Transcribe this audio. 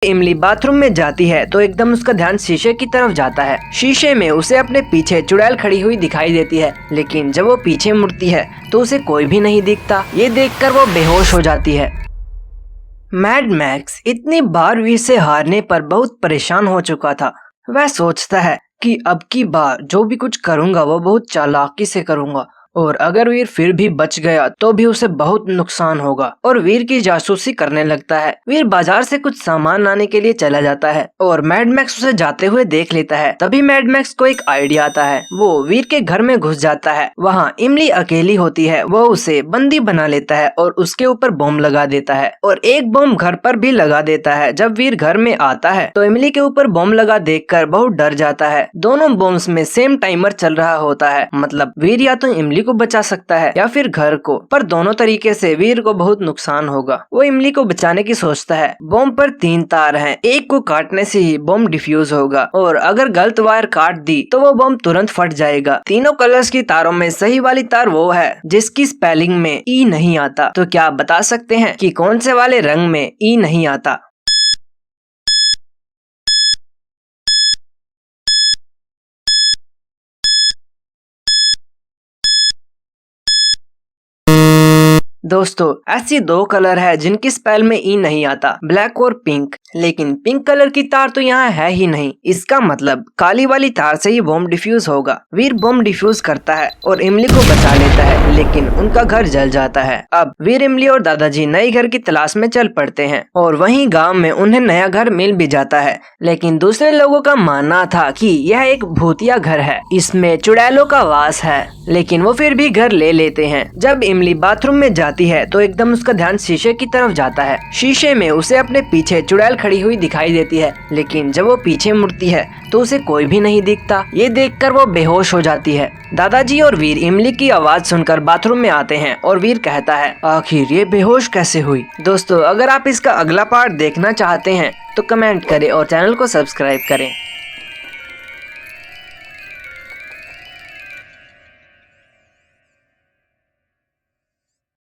इमली बाथरूम में जाती है तो एकदम उसका ध्यान शीशे की तरफ जाता है। शीशे में उसे अपने पीछे चुड़ैल खड़ी हुई दिखाई देती है, लेकिन जब वो पीछे मुड़ती है तो उसे कोई भी नहीं दिखता। ये देखकर वो बेहोश हो जाती है। मैड मैक्स इतनी बार वीर से हारने पर बहुत परेशान हो चुका था। वह सोचता है कि अब की बार जो भी कुछ करूँगा वो बहुत चालाकी से करूँगा, और अगर वीर फिर भी बच गया तो भी उसे बहुत नुकसान होगा, और वीर की जासूसी करने लगता है। वीर बाजार से कुछ सामान लाने के लिए चला जाता है और मैड मैक्स उसे जाते हुए देख लेता है। तभी मैड मैक्स को एक आइडिया आता है। वो वीर के घर में घुस जाता है। वहाँ इमली अकेली होती है। वो उसे बंदी बना लेता है और उसके ऊपर बम लगा देता है, और एक बम घर पर भी लगा देता है। जब वीर घर में आता है तो इमली के ऊपर बम लगा देखकर बहुत डर जाता है। दोनों बम्स में सेम टाइमर चल रहा होता है, मतलब वीर या तो इमली को बचा सकता है या फिर घर को, पर दोनों तरीके से वीर को बहुत नुकसान होगा। वो इमली को बचाने की सोचता है। बम पर 3 तार हैं, एक को काटने से ही बम डिफ्यूज होगा, और अगर गलत वायर काट दी तो वो बम तुरंत फट जाएगा। तीनों कलर्स की तारों में सही वाली तार वो है जिसकी स्पेलिंग में ई नहीं आता। तो क्या आप बता सकते हैं कि कौन से वाले रंग में ई नहीं आता? दोस्तों, ऐसी 2 कलर है जिनकी स्पेल में ई नहीं आता, ब्लैक और पिंक। लेकिन पिंक कलर की तार तो यहाँ है ही नहीं। इसका मतलब काली वाली तार से ही बम डिफ्यूज होगा। वीर बम डिफ्यूज करता है और इमली को बचा लेता है, लेकिन उनका घर जल जाता है। अब वीर, इमली और दादाजी नए घर की तलाश में चल पड़ते हैं, और वहीं गांव में उन्हें नया घर मिल भी जाता है। लेकिन दूसरे लोगों का मानना था कि यह एक भूतिया घर है, इसमें चुड़ैलों का वास है, लेकिन वो फिर भी घर ले लेते हैं। जब इमली बाथरूम में जाती है तो एकदम उसका ध्यान शीशे की तरफ जाता है। शीशे में उसे अपने पीछे चुड़ैल खड़ी हुई दिखाई देती है, लेकिन जब वो पीछे मुड़ती है तो उसे कोई भी नहीं दिखता। ये देखकर वो बेहोश हो जाती है। दादाजी और वीर इमली की आवाज सुनकर बाथरूम में आते हैं, और वीर कहता है, आखिर ये बेहोश कैसे हुई? दोस्तों, अगर आप इसका अगला पार्ट देखना चाहते हैं तो कमेंट करें और चैनल को सब्सक्राइब करें।